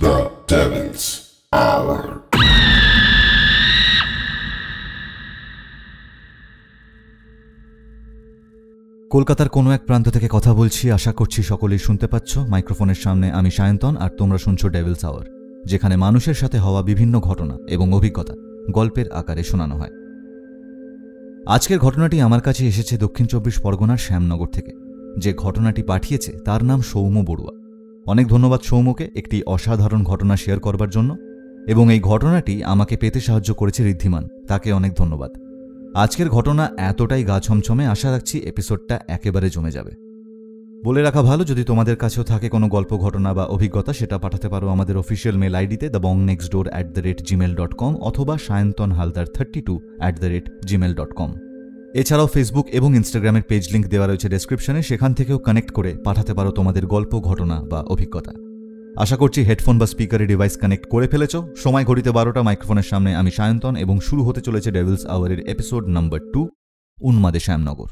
The Devil's Hour. কলকাতার কোনো এক প্রান্ত থেকে কথা বলছি, আশা করছি সকলেই শুনতে পাচ্ছ। মাইক্রোফোনের সামনে আমি সায়ন্তন, আর তোমরা শুনছো ডেভিলস আওয়ার, যেখানে মানুষের সাথে হওয়া বিভিন্ন ঘটনা এবং অভিজ্ঞতা গল্পের আকারে শোনানো হয়। আজকের ঘটনাটি আমার কাছে এসেছে দক্ষিণ 24 পরগনার শ্যামনগর থেকে। যে ঘটনাটি পাঠিয়েছে তার নাম সৌম্য বড়ুয়া। অনেক ধন্যবাদ সৌম্যকে একটি অসাধারণ ঘটনা শেয়ার করবার জন্য, এবং এই ঘটনাটি আমাকে পেতে সাহায্য করেছে ঋদ্ধিমান, তাকে অনেক ধন্যবাদ। আজকের ঘটনা এতটাই গা ছমছমে, আশা রাখছি এপিসোডটা একেবারে জমে যাবে। বলে রাখা ভালো, যদি তোমাদের কাছেও থাকে কোনো গল্প, ঘটনা বা অভিজ্ঞতা, সেটা পাঠাতে পারো আমাদের অফিসিয়াল মেল আইডিতে thebongnextdoor@gmail.com অথবা sayantonhaldar32@gmail.com। এছাড়াও ফেসবুক এবং ইনস্টাগ্রামের পেজ লিঙ্ক দেওয়া রয়েছে ডেসক্রিপশনে, সেখান থেকেও কানেক্ট করে পাঠাতে পারো তোমাদের গল্প, ঘটনা বা অভিজ্ঞতা। আশা করছি হেডফোন বা স্পিকারে ডিভাইস কানেক্ট করে ফেলেছ। সময় ঘড়িতে 12টা, মাইক্রোফোনের সামনে আমি সায়ন্তন, এবং শুরু হতে চলেছে ডেভিলস আওয়ারের এপিসোড নাম্বার 2, উন্মাদে শ্যামনগর।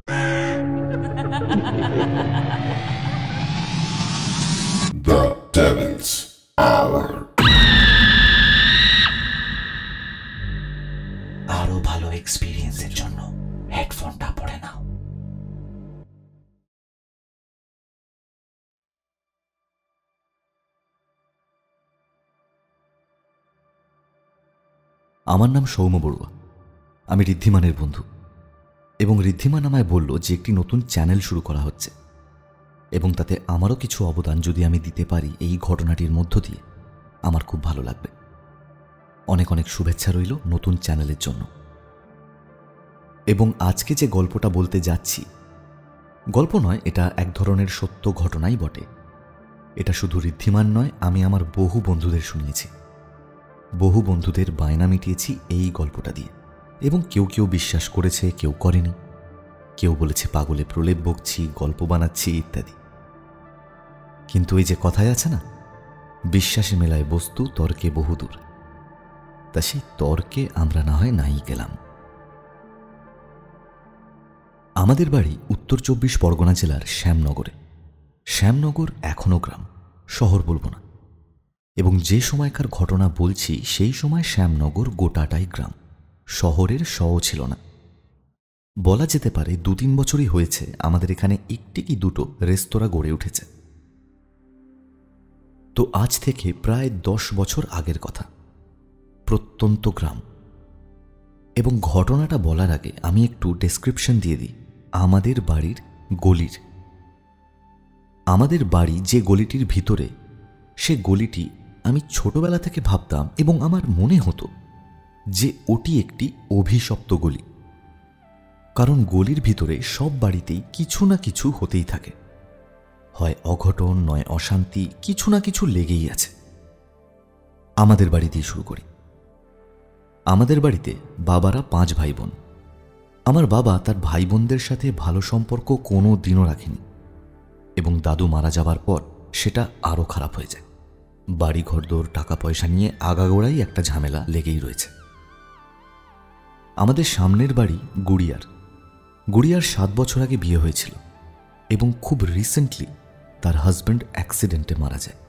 The Devil's Hour. আরো ভালো এক্সপেরিয়েন্সের জন্য হেডফোনটা পরে নাও। আমার নাম সৌম্য বড়ুয়া। আমি ঋদ্ধিমানের বন্ধু, এবং ঋদ্ধিমান আমায় বলল যে একটি নতুন চ্যানেল শুরু করা হচ্ছে, এবং তাতে আমারও কিছু অবদান যদি আমি দিতে পারি এই ঘটনাটির মধ্য দিয়ে, আমার খুব ভালো লাগবে। অনেক অনেক শুভেচ্ছা রইল নতুন চ্যানেলের জন্য। এবং আজকে যে গল্পটা বলতে যাচ্ছি, গল্প নয়, এটা এক ধরনের সত্য ঘটনাই বটে। এটা শুধু ঋদ্ধিমান নয়, আমি আমার বহু বন্ধুদের শুনিয়েছি, বহু বন্ধুদের বায়না মিটিয়েছি এই গল্পটা দিয়ে, এবং কেউ কেউ বিশ্বাস করেছে, কেউ করেনি। কেউ বলেছে পাগলে প্রলেপ বকছি, গল্প বানাচ্ছি ইত্যাদি। কিন্তু এই যে কথায় আছে না, বিশ্বাসে মেলায় বস্তু, তর্কে বহুদূর। তা সেই তর্কে আমরা না হয় নাই গেলাম। আমাদের বাড়ি উত্তর 24 পরগনা জেলার শ্যামনগরে। শ্যামনগর এখনও গ্রাম, শহর বলবো না। এবং যে সময়কার ঘটনা বলছি, সেই সময় শ্যামনগর গোটাটাই গ্রাম, শহরের শও ছিল না। বলা যেতে পারে 2-3 বছরই হয়েছে আমাদের এখানে একটি কি দুটো রেস্তোরাঁ গড়ে উঠেছে। তো আজ থেকে প্রায় 10 বছর আগের কথা, প্রত্যন্ত গ্রাম। এবং ঘটনাটা বলার আগে আমি একটু ডেসক্রিপশন দিয়ে দিই আমাদের বাড়ির গলির। আমাদের বাড়ি যে গলিটির ভিতরে, সে গলিটি আমি ছোটবেলা থেকে ভাবতাম, এবং আমার মনে হতো যে ওটি একটি অভিশপ্ত গলি। কারণ গলির ভিতরে সব বাড়িতেই কিছু না কিছু হতেই থাকে, হয় অঘটন নয় অশান্তি, কিছু না কিছু লেগেই আছে। আমাদের বাড়িতেই শুরু করি। আমাদের বাড়িতে বাবারা 5 ভাই বোন। আমার বাবা তার ভাই বোনদের সাথে ভালো সম্পর্ক কোনো দিনও রাখেনি, এবং দাদু মারা যাবার পর সেটা আরও খারাপ হয়ে যায়। বাড়ি ঘরদোর, টাকা পয়সা নিয়ে আগাগোড়াই একটা ঝামেলা লেগেই রয়েছে। আমাদের সামনের বাড়ি গুড়িয়ার 7 বছর আগে বিয়ে হয়েছিল, এবং খুব রিসেন্টলি তার হাজব্যান্ড অ্যাক্সিডেন্টে মারা যায়।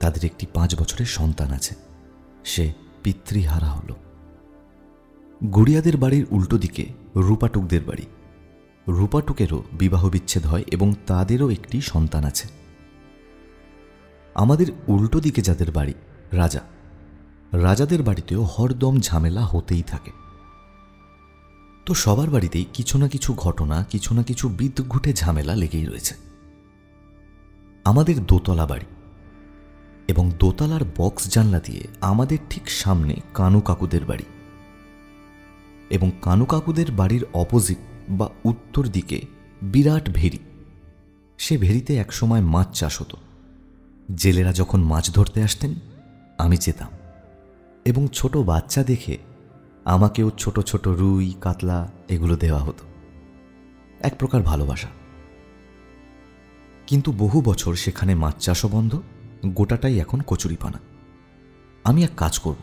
তাদের একটি 5 বছরের সন্তান আছে, সে পিতৃহারা হল। গুড়িয়াদের বাড়ির উল্টো দিকে রূপাটুকদের বাড়ি। রূপাটুকেরও বিবাহ বিচ্ছেদ হয়, এবং তাদেরও একটি সন্তান আছে। আমাদের উল্টো দিকে যাদের বাড়ি, রাজাদের বাড়িতেও হরদম ঝামেলা হতেই থাকে। তো সবার বাড়িতেই কিছু না কিছু ঘটনা, কিছু না কিছু বিদ্ঘুটে ঝামেলা লেগেই রয়েছে। আমাদের দোতলা বাড়ি, এবং দোতলার বক্স জানলা দিয়ে আমাদের ঠিক সামনে কানু কাকুদের বাড়ি, এবং কানু কাকুদের বাড়ির অপোজিট বা উত্তর দিকে বিরাট ভেরি। সে ভেরিতে একসময় মাছ চাষ হতো। জেলেরা যখন মাছ ধরতে আসতেন, আমি যেতাম, এবং ছোট বাচ্চা দেখে আমাকেও ছোট ছোট রুই, কাতলা এগুলো দেওয়া হতো। এক প্রকার ভালোবাসা। কিন্তু বহু বছর সেখানে মাছ চাষও বন্ধ, গোটাটাই এখন কচুরিপানা। আমি এক কাজ করব,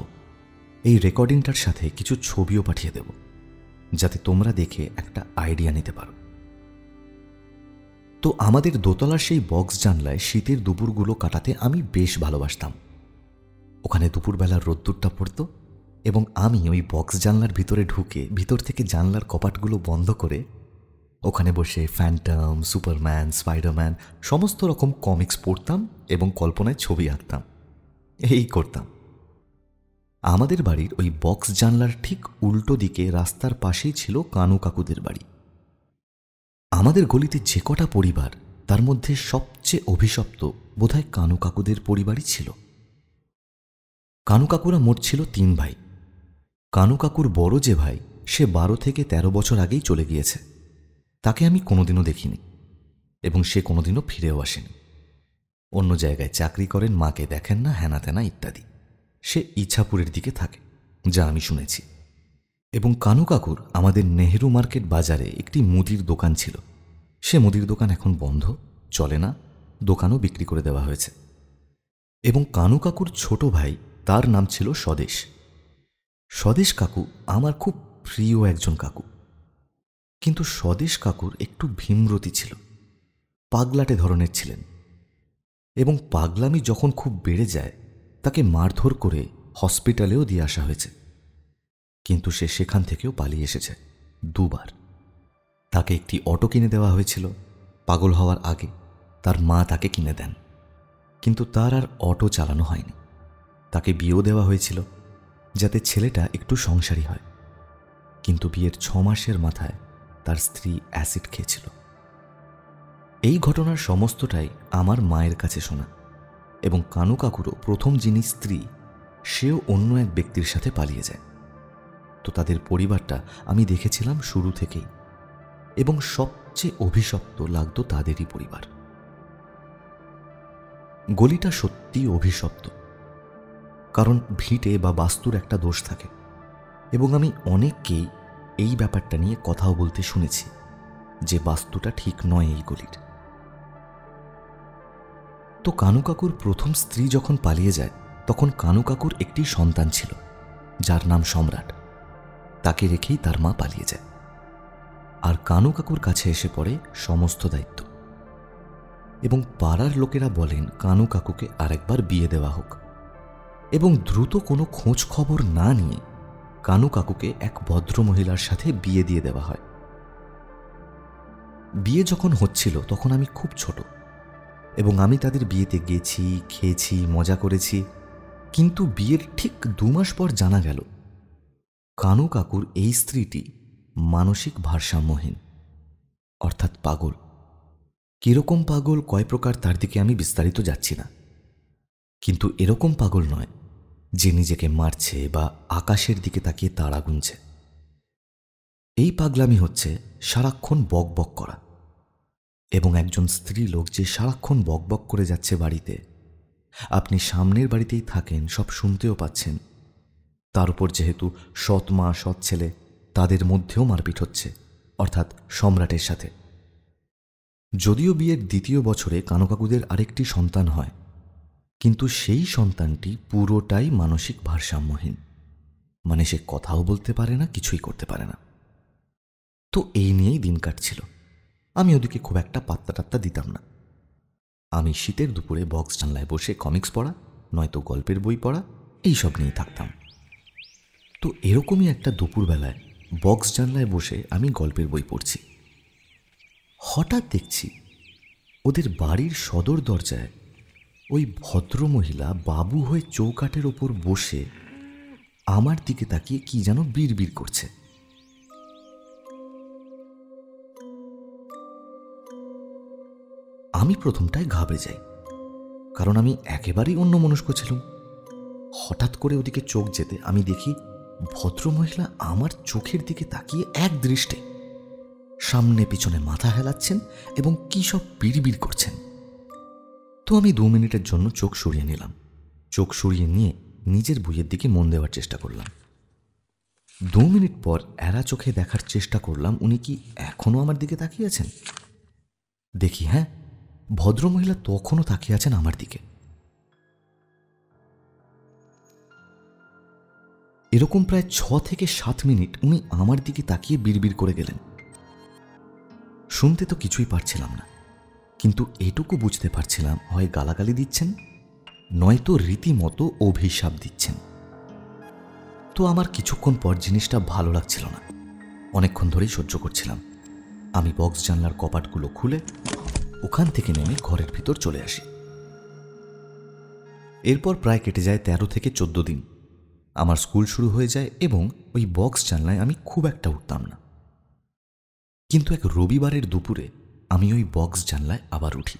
এই রেকর্ডিংটার সাথে কিছু ছবিও পাঠিয়ে দেব, যাতে তোমরা দেখে একটা আইডিয়া নিতে পারো। তো তো আমাদের দোতলার সেই বক্স জানলায় শীতের দুপুরগুলো কাটাতে আমি বেশ ভালোবাসতাম। ওখানে দুপুরবেলার রোদ্দুরটা পড়ত এবং আমি ওই বক্স জানলার ভিতরে ঢুকে ভিতর থেকে জানলার কপাটগুলো বন্ধ করে ওখানে বসে ফ্যান্টম, সুপারম্যান, স্পাইডারম্যান সমস্ত রকম কমিক্স পড়তাম এবং কল্পনায় ছবি আঁকতাম। এই করতাম। আমাদের বাড়ির ওই বক্স জানলার ঠিক উল্টো দিকে রাস্তার পাশেই ছিল কানু কাকুদের বাড়ি। আমাদের গলিতে যে কটা পরিবার তার মধ্যে সবচেয়ে অভিশপ্ত বোধহয় কানু কাকুদের পরিবারই ছিল। কানু কাকুরা মোট ছিল 3 ভাই। কানু কাকুর বড় যে ভাই সে 12 থেকে 13 বছর আগেই চলে গিয়েছে। তাকে আমি কোনোদিনও দেখিনি এবং সে কোনোদিনও ফিরেও আসেনি। অন্য জায়গায় চাকরি করেন, মাকে দেখেন না, হেনা তেনা ইত্যাদি। সে ইছাপুরের দিকে থাকে, যা আমি শুনেছি। এবং কানু কাকুর আমাদের নেহেরু মার্কেট বাজারে একটি মুদির দোকান ছিল। সে মুদির দোকান এখন বন্ধ, চলে না, দোকানও বিক্রি করে দেওয়া হয়েছে। এবং কানু কাকুর ছোট ভাই, তার নাম ছিল স্বদেশ। স্বদেশ কাকু আমার খুব প্রিয় একজন কাকু। কিন্তু স্বদেশ কাকুর একটু ভীমরতি ছিল, পাগলাটে ধরনের ছিলেন। এবং পাগলামি যখন খুব বেড়ে যায় তাকে মারধর করে হসপিটালেও দিয়ে আসা হয়েছে। কিন্তু সে সেখান থেকেও পালিয়ে এসেছে 2 বার। তাকে একটি অটো কিনে দেওয়া হয়েছিল পাগল হওয়ার আগে। তার মা তাকে কিনে দেন, কিন্তু তার আর অটো চালানো হয়নি। তাকে বিয়েও দেওয়া হয়েছিল যাতে ছেলেটা একটু সংসারী হয়। কিন্তু বিয়ের 6 মাসের মাথায় তার স্ত্রী অ্যাসিড খেয়েছিল। এই ঘটনার সমস্তটাই আমার মায়ের কাছে শোনা। এবং কানু কাকুরও প্রথম যিনি স্ত্রী সেও অন্য এক ব্যক্তির সাথে পালিয়ে যায়। তো তাদের পরিবারটা আমি দেখেছিলাম শুরু থেকেই, এবং সবচেয়ে অভিশপ্ত লাগতো তাদেরই পরিবার। গলিটা সত্যি অভিশপ্ত, কারণ ভিটে বা বাস্তুর একটা দোষ থাকে। এবং আমি অনেককেই এই ব্যাপারটা নিয়ে কথাও বলতে শুনেছি যে বাস্তুটা ঠিক নয় এই গলির। তো কানু কাকুর প্রথম স্ত্রী যখন পালিয়ে যায় তখন কানু কাকুর একটি সন্তান ছিল যার নাম সম্রাট। তাকে রেখেই তার মা পালিয়ে যায়, আর কানু কাকুর কাছে এসে পড়ে সমস্ত দায়িত্ব। এবং পাড়ার লোকেরা বলেন কানু কাকুকে আরেকবার বিয়ে দেওয়া হোক, এবং দ্রুত কোনো খোঁজ খবর না নিয়ে কানু কাকুকে এক ভদ্র মহিলার সাথে বিয়ে দিয়ে দেওয়া হয়। বিয়ে যখন হচ্ছিল তখন আমি খুব ছোট, এবং আমি তাদের বিয়েতে গেছি, খেয়েছি, মজা করেছি। কিন্তু বিয়ের ঠিক 2 মাস পর জানা গেল কানু কাকুর এই স্ত্রীটি মানসিক ভারসাম্যহীন, অর্থাৎ পাগল। কিরকম পাগল, কয় প্রকার, তার দিকে আমি বিস্তারিত যাচ্ছি না। কিন্তু এরকম পাগল নয় যে নিজেকে মারছে বা আকাশের দিকে তাকিয়ে তারা গুনছে। এই পাগলামি হচ্ছে সারাক্ষণ বক বক করা। এবং একজন স্ত্রী লোক যে সারাক্ষণ বক বক করে যাচ্ছে বাড়িতে, আপনি সামনের বাড়িতেই থাকেন, সব শুনতেও পাচ্ছেন। তার উপর যেহেতু সৎ মা সৎ ছেলে, তাদের মধ্যেও মারপিট হচ্ছে, অর্থাৎ সম্রাটের সাথে। যদিও বিয়ের 2য় বছরে কানু কাকুদের আরেকটি সন্তান হয়, কিন্তু সেই সন্তানটি পুরোটাই মানসিক ভারসাম্যহীন। মানে সে কথাও বলতে পারে না, কিছুই করতে পারে না। তো এই নিয়েই দিন কাটছিল। আমি ওদিকে খুব একটা পাত্তা টাত্তা দিতাম না। আমি শীতের দুপুরে বক্স জানলায় বসে কমিক্স পড়া, নয়তো গল্পের বই পড়া, এইসব নিয়ে থাকতাম। তো এরকমই একটা দুপুরবেলায় বক্স জানলায় বসে আমি গল্পের বই পড়ছি। হঠাৎ দেখছি ওদের বাড়ির সদর দরজায় ওই ভদ্রমহিলা বাবু হয়ে চৌকাঠের ওপর বসে আমার দিকে তাকিয়ে কি যেন বিড়বিড় করছে। আমি প্রথমটায় ঘাবড়ে যাই, কারণ আমি একেবারেই অন্যমনস্ক ছিলাম। হঠাৎ করে ওদিকে চোখ যেতে আমি দেখি ভদ্রমহিলা আমার চোখের দিকে তাকিয়ে এক দৃষ্টে সামনে পিছনে মাথা হেলাচ্ছেন এবং কি সব বিড়বিড় করছেন। তো আমি 2 মিনিটের জন্য চোখ সরিয়ে নিলাম। চোখ সরিয়ে নিয়ে নিজের বইয়ের দিকে মন দেওয়ার চেষ্টা করলাম। 2 মিনিট পর এরা চোখে দেখার চেষ্টা করলাম উনি কি এখনো আমার দিকে তাকিয়ে আছেন। দেখি হ্যাঁ, ভদ্রমহিলা তখনও তাকিয়ে আছেন আমার দিকে। এরকম প্রায় 6 থেকে 7 মিনিট উনি আমার দিকে তাকিয়ে বিড়বিড় করে গেলেন। শুনতে তো কিছুই পারছিলাম না, কিন্তু এটুকু বুঝতে পারছিলাম, হয় গালাগালি দিচ্ছেন, নয়তো রীতিমতো অভিশাপ দিচ্ছেন। তো আমার কিছুক্ষণ পর জিনিসটা ভালো লাগছিল না, অনেকক্ষণ ধরেই সহ্য করছিলাম। আমি বক্স জানলার কপাটগুলো খুলে ওখান থেকে নেমে ঘরের ভিতর চলে আসি। এরপর প্রায় কেটে যায় 13 থেকে 14 দিন। আমার স্কুল শুরু হয়ে যায় এবং ওই বক্স জানলায় আমি খুব একটা উঠতাম না। কিন্তু এক রবিবারের দুপুরে আমি ওই বক্স জানলায় আবার উঠি।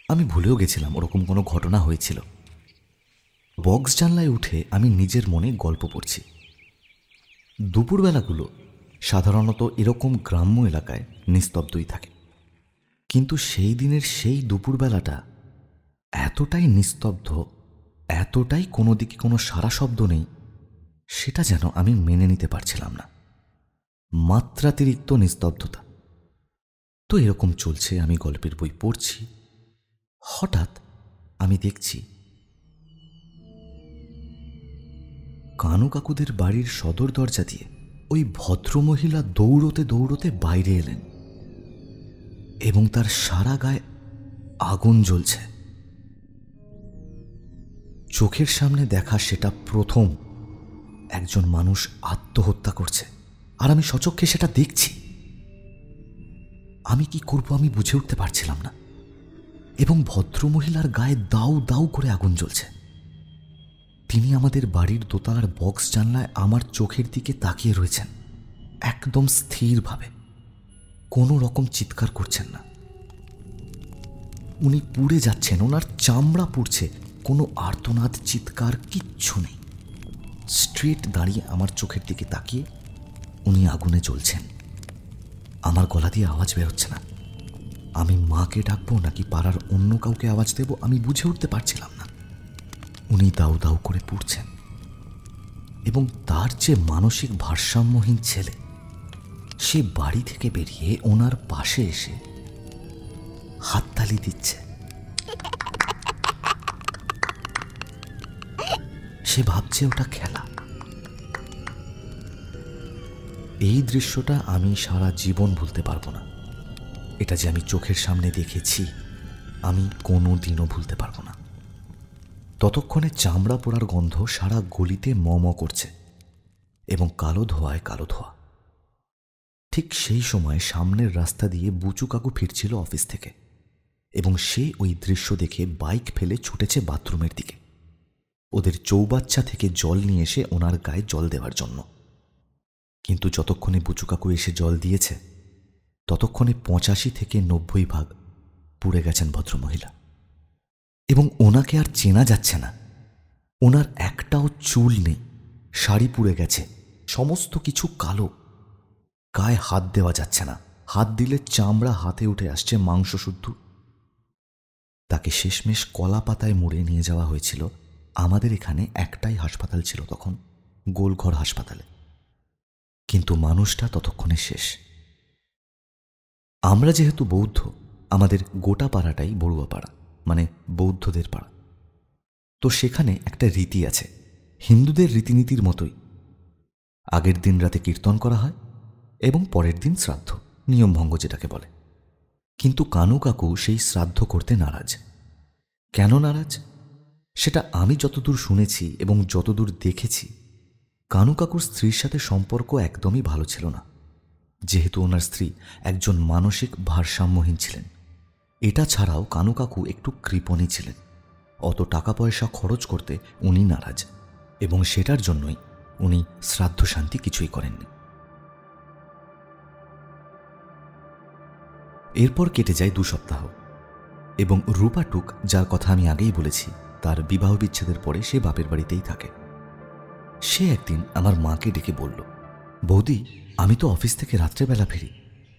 আমি ভুলেও গেছিলাম ওরকম কোনো ঘটনা হয়েছিল। বক্স জানলায় উঠে আমি নিজের মনে গল্প পড়ছি। দুপুরবেলাগুলো সাধারণত এরকম গ্রাম্য এলাকায় নিস্তব্ধই থাকে, কিন্তু সেই দিনের সেই দুপুরবেলাটা এতটাই নিস্তব্ধ, এতটাই কোনো দিকে কোনো সারা শব্দ নেই, সেটা যেন আমি মেনে নিতে পারছিলাম না। মাত্রাতিরিক্ত নিস্তব্ধতা। তো এরকম চলছে, আমি গল্পের বই পড়ছি। হঠাৎ আমি দেখছি কানু কাকুদের বাড়ির সদর দরজা দিয়ে ওই ভদ্রমহিলা দৌড়তে দৌড়তে বাইরে এলেন এবং তার সারা গায়ে আগুন জ্বলছে। চোখের সামনে দেখা সেটা প্রথম একজন মানুষ আত্মহত্যা করছে, আর আমি সচক্ষে সেটা দেখছি। আমি কি করব আমি বুঝে উঠতে পারছিলাম না, এবং ভদ্রমহিলার গায়ে দাউ দাউ করে আগুন জ্বলছে। তিনি আমাদের বাড়ির দোতলার বক্স জানলায় আমার চোখের দিকে তাকিয়ে রয়েছেন, একদম স্থিরভাবে, কোনো রকম চিৎকার করছেন না। উনি পুড়ে যাচ্ছেন, ওনার চামড়া পুড়ছে, কোনো আর্তনাদ চিৎকার কিচ্ছু নেই। স্ট্রেট দাঁড়িয়ে আমার চোখের দিকে তাকিয়ে উনি আগুনে জ্বলছেন। আমার গলা দিয়ে আওয়াজ বেরোচ্ছে না। আমি মাকে ডাকবো নাকি পাড়ার অন্য কাউকে আওয়াজ দেব আমি বুঝে উঠতে পারছিলাম না। উনি দাউ দাউ করে পুড়ছেন, এবং তার যে মানসিক ভারসাম্যহীন ছেলে, সে বাড়ি থেকে বেরিয়ে ওনার পাশে এসে হাততালি দিচ্ছে। সে ভাবছে ওটা খেলা। এই দৃশ্যটা আমি সারা জীবন ভুলতে পারবো না। এটা যে আমি চোখের সামনে দেখেছি, আমি কোনো দিনও ভুলতে পারবো না। ততক্ষণে চামড়া পোড়ার গন্ধ সারা গলিতে ম ম করছে এবং কালো ধোঁয়ায় কালো ধোঁয়া। ঠিক সেই সময় সামনের রাস্তা দিয়ে বুচু কাকু ফিরছিল অফিস থেকে, এবং সে ওই দৃশ্য দেখে বাইক ফেলে ছুটেছে বাথরুমের দিকে, ওদের চৌবাচ্চা থেকে জল নিয়ে এসে ওনার গায়ে জল দেওয়ার জন্য। কিন্তু যতক্ষণে বুচু কাকু এসে জল দিয়েছে, ততক্ষণে 85 থেকে 90% পুড়ে গেছেন ভদ্রমহিলা, এবং ওনাকে আর চেনা যাচ্ছে না। ওনার একটাও চুল নেই, শাড়ি পুড়ে গেছে, সমস্ত কিছু কালো। গায়ে হাত দেওয়া যাচ্ছে না, হাত দিলে চামড়া হাতে উঠে আসছে, মাংস শুদ্ধ। তাকে শেষমেশ কলা পাতায় মুড়ে নিয়ে যাওয়া হয়েছিল। আমাদের এখানে একটাই হাসপাতাল ছিল তখন, গোলঘর হাসপাতালে, কিন্তু মানুষটা ততক্ষণে শেষ। আমরা যেহেতু বৌদ্ধ, আমাদের গোটা পাড়াটাই বড়ুয়া পাড়া, মানে বৌদ্ধদের পাড়া। তো সেখানে একটা রীতি আছে, হিন্দুদের রীতিনীতির মতোই। আগের দিন রাতে কীর্তন করা হয় এবং পরের দিন শ্রাদ্ধ, নিয়মভঙ্গ যেটাকে বলে। কিন্তু কানু কাকু সেই শ্রাদ্ধ করতে নারাজ। কেন নারাজ সেটা আমি যতদূর শুনেছি এবং যতদূর দেখেছি, কানু কাকুর স্ত্রীর সাথে সম্পর্ক একদমই ভালো ছিল না, যেহেতু ওনার স্ত্রী একজন মানসিক ভারসাম্যহীন ছিলেন। এটা ছাড়াও কানু কাকু একটু কৃপণী ছিলেন। অত টাকা পয়সা খরচ করতে উনি নারাজ, এবং সেটার জন্যই উনি শ্রাদ্ধ শান্তি কিছুই করেননি। এরপর কেটে যায় 2 সপ্তাহ, এবং রূপা টুক, যার কথা আমি আগেই বলেছি, তার বিবাহ বিচ্ছেদের পরে সে বাপের বাড়িতেই থাকে। সে একদিন আমার মাকে ডেকে বলল, বৌদি, আমি তো অফিস থেকে রাত্রেবেলা ফিরি,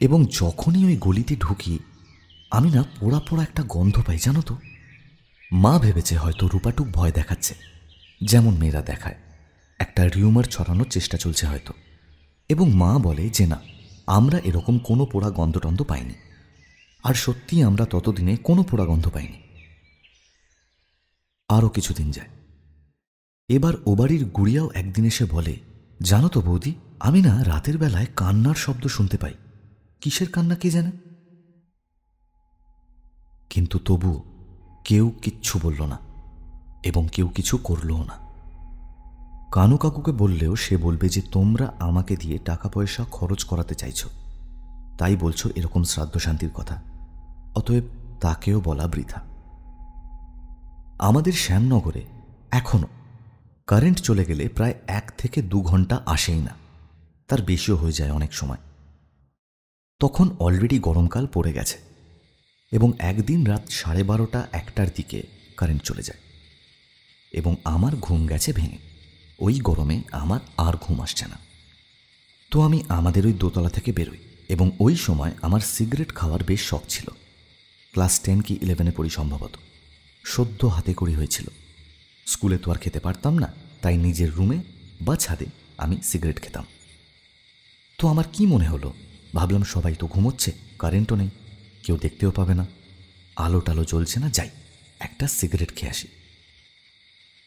এবং যখনই ওই গলিতে ঢুকি আমি না পোড়া পোড়া একটা গন্ধ পাই, জানো তো। মা ভেবেছে হয়তো রূপাটুক ভয় দেখাচ্ছে, যেমন মেয়েরা দেখায়, একটা রিউমার ছড়ানোর চেষ্টা চলছে হয়তো। এবং মা বলে যে না, আমরা এরকম কোনো পোড়া গন্ধটন্ধ পাইনি। আর সত্যি আমরা ততদিনে কোনো পোড়া গন্ধ পাইনি। আরও কিছুদিন যায়। এবার ও বাড়ির গুড়িয়াও একদিন এসে বলে, জানো তো বৌদি, আমি না রাতের বেলায় কান্নার শব্দ শুনতে পাই। কিসের কান্না কে জানে। কিন্তু তবুও কেউ কিচ্ছু বলল না এবং কেউ কিছু করলও না। কানু কাকুকে বললেও সে বলবে যে তোমরা আমাকে দিয়ে টাকা পয়সা খরচ করাতে চাইছো, তাই বলছো এরকম শ্রাদ্ধ শান্তির কথা, অতএব তাকেও বলা বৃথা। আমাদের শ্যামনগরে এখনো কারেন্ট চলে গেলে প্রায় 1 থেকে 2 ঘন্টা আসেই না, তার বেশিও হয়ে যায় অনেক সময়। তখন অলরেডি গরমকাল পড়ে গেছে এবং একদিন রাত 12:30-1টার দিকে কারেন্ট চলে যায় এবং আমার ঘুম গেছে ভেঙে। ওই গরমে আমার আর ঘুম আসছে না। তো আমি আমাদের ওই দোতলা থেকে বেরোই এবং ওই সময় আমার সিগারেট খাওয়ার বেশ শখ ছিল। ক্লাস 10 কি 11-এ পড়ি সম্ভবত। সদ্য হাতে কড়ি হয়েছিল। স্কুলে তো আর খেতে পারতাম না, তাই নিজের রুমে বা ছাদে আমি সিগারেট খেতাম। তো আমার কি মনে হলো, ভাবলাম সবাই তো ঘুমোচ্ছে, কারেন্টও নেই, কেউ দেখতেও পাবে না, আলো টালো জ্বলছে না, যাই একটা সিগারেট খেয়ে আসি।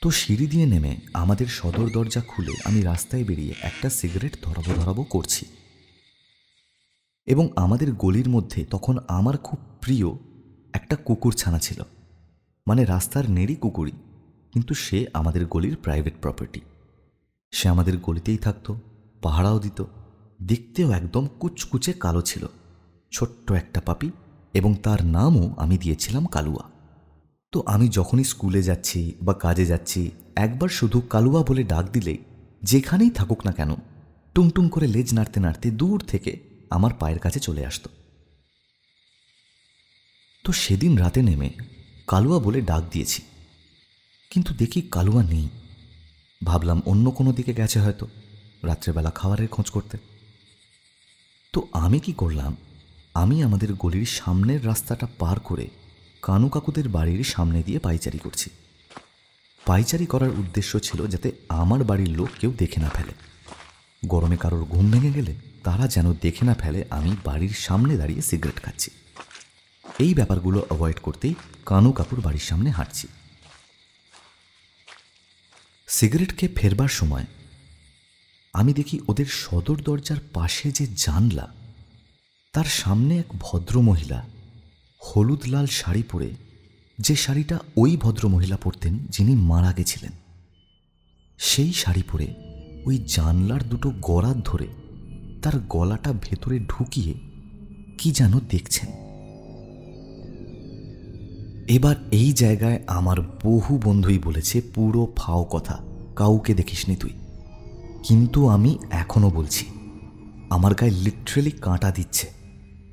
তো সিঁড়ি দিয়ে নেমে আমাদের সদর দরজা খুলে আমি রাস্তায় বেরিয়ে একটা সিগারেট ধরাবো করছি। এবং আমাদের গলির মধ্যে তখন আমার খুব প্রিয় একটা কুকুর ছানা ছিল, মানে রাস্তার নেড়ি কুকুরই, কিন্তু সে আমাদের গলির প্রাইভেট প্রপার্টি। সে আমাদের গলিতেই থাকতো, পাহারাও দিত, দেখতেও একদম কুচকুচে কালো ছিল, ছোট্ট একটা পাপি, এবং তার নামও আমি দিয়েছিলাম কালুয়া। তো আমি যখনই স্কুলে যাচ্ছি বা কাজে যাচ্ছি একবার শুধু কালুয়া বলে ডাক দিলেই যেখানেই থাকুক না কেন টুংটুং করে লেজ নাড়তে নাড়তে দূর থেকে আমার পায়ের কাছে চলে আসতো। তো সেদিন রাতে নেমে কালুয়া বলে ডাক দিয়েছি, কিন্তু দেখি কালুয়া নেই। ভাবলাম অন্য কোনো দিকে গেছে হয়তো, রাত্রেবেলা খাবারের খোঁজ করতে। তো আমি কি করলাম, আমি আমাদের গলির সামনের রাস্তাটা পার করে কানু কাকুদের বাড়ির সামনে দিয়ে পায়চারি করছি। পায়চারি করার উদ্দেশ্য ছিল যাতে আমার বাড়ির লোক কেউ দেখে না ফেলে। গরমে কারোর ঘুম ভেঙে গেলে তারা যেন দেখে না ফেলে আমি বাড়ির সামনে দাঁড়িয়ে সিগারেট খাচ্ছি। এই ব্যাপারগুলো অ্যাভয়েড করতেই কানু কাকুর বাড়ির সামনে হাঁটছি। সিগারেট খেয়ে ফেরবার সময় আমি দেখি ওদের সদর দরজার পাশে যে জানলা, তার সামনে এক ভদ্রমহিলা হলুদ লাল শাড়ি পরে, যে শাড়িটা ওই ভদ্রমহিলা পরতেন যিনি মারা গেছিলেন, সেই শাড়ি পরে ওই জানলার দুটো গরাদ ধরে তার গলাটা ভেতরে ঢুকিয়ে কি যেন দেখছেন। এবার এই জায়গায় আমার বহু বন্ধুই বলেছে পুরো ফাও কথা, কাউকে দেখিসনি তুই। কিন্তু আমি এখনো বলছি, আমার গায়ে লিটারেলি কাঁটা দিচ্ছে,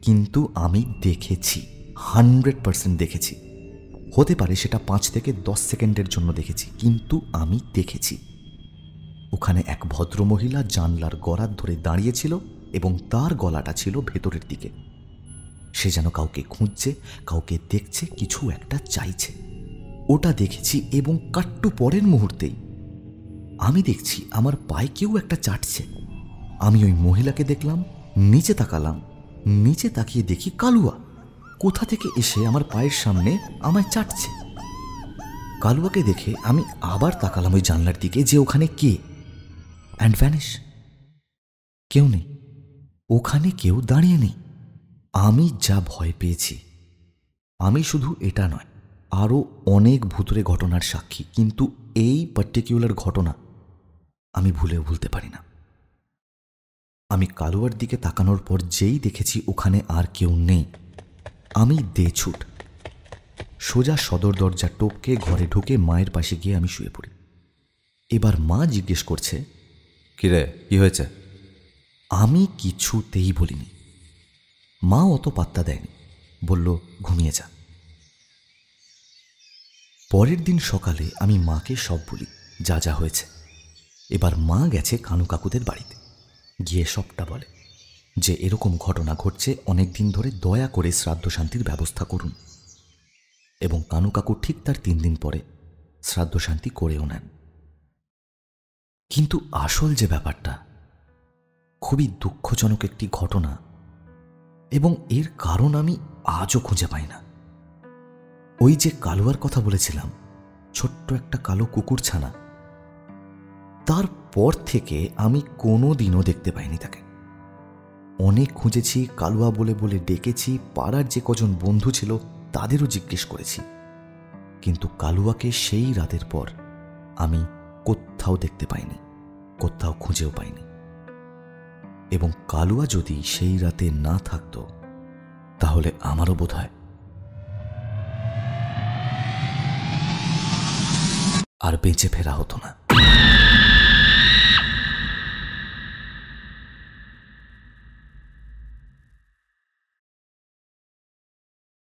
কিন্তু আমি দেখেছি, 100% দেখেছি। হতে পারে সেটা 5 থেকে 10 সেকেন্ডের জন্য দেখেছি, কিন্তু আমি দেখেছি। ওখানে এক ভদ্রমহিলা জানলার গরাদ ধরে দাঁড়িয়েছিল এবং তার গলাটা ছিল ভেতরের দিকে। সে যেন কাউকে খুঁজছে, কাউকে দেখছে, কিছু একটা চাইছে। ওটা দেখেছি এবং কাট্টু পরের মুহূর্তেই আমি দেখছি আমার পায়ে কেউ একটা চাটছে। আমি ওই মহিলাকে দেখলাম, নিচে তাকালাম, নিচে তাকিয়ে দেখি কালুয়া কোথা থেকে এসে আমার পায়ের সামনে আমায় চাটছে। কালুয়াকে দেখে আমি আবার তাকালাম ওই জানলার দিকে যে ওখানে কে, অ্যান্ড ভ্যানিশ। কেউ নেই, ওখানে কেউ দাঁড়িয়ে নেই। আমি যা ভয় পেয়েছি, আমি শুধু এটা নয়, আরও অনেক ভুতুরে ঘটনার সাক্ষী, কিন্তু এই পার্টিকুলার ঘটনা আমি ভুলতে পারি না। আমি কালুয়ার দিকে তাকানোর পর যেই দেখেছি ওখানে আর কেউ নেই, আমি ছুট সোজা সদর দরজা টপকে ঘরে ঢুকে মায়ের পাশে গিয়ে আমি শুয়ে পড়ি। এবার মা জিজ্ঞেস করছে, কিরে কি হয়েছে? আমি কিছুতেই বলিনি। মা অত পাত্তা দেয়নি, বলল ঘুমিয়ে যা। পরের দিন সকালে আমি মাকে সব বলি যা যা হয়েছে। এবার মা গেছে কানু কাকুদের বাড়িতে, গিয়ে সবটা বলে যে এরকম ঘটনা ঘটছে অনেক দিন ধরে, দয়া করে শ্রাদ্ধ শান্তির ব্যবস্থা করুন। এবং কানু কাকু ঠিক তার 3 দিন পরে শ্রাদ্ধ শান্তি করেও নেন। কিন্তু আসল যে ব্যাপারটা, খুবই দুঃখজনক একটি ঘটনা, এবং এর কারণ আমি আজও খুঁজে পাই না। ওই যে কালুয়ার কথা বলেছিলাম, ছোট্ট একটা কালো কুকুর ছানা, তারপর থেকে আমি কোনো দিনও দেখতে পাইনি তাকে। অনেক খুঁজেছি, কালুয়া বলে বলে ডেকেছি, পাড়ার যে কজন বন্ধু ছিল তাদেরও জিজ্ঞেস করেছি, কিন্তু কালুয়াকে সেই রাতের পর আমি কোথাও দেখতে পাইনি, কোথাও খুঁজেও পাইনি। এবং কালুয়া যদি সেই রাতে না থাকতো তাহলে আমারও বোধহয় আর বেঁচে ফেরা হতো না।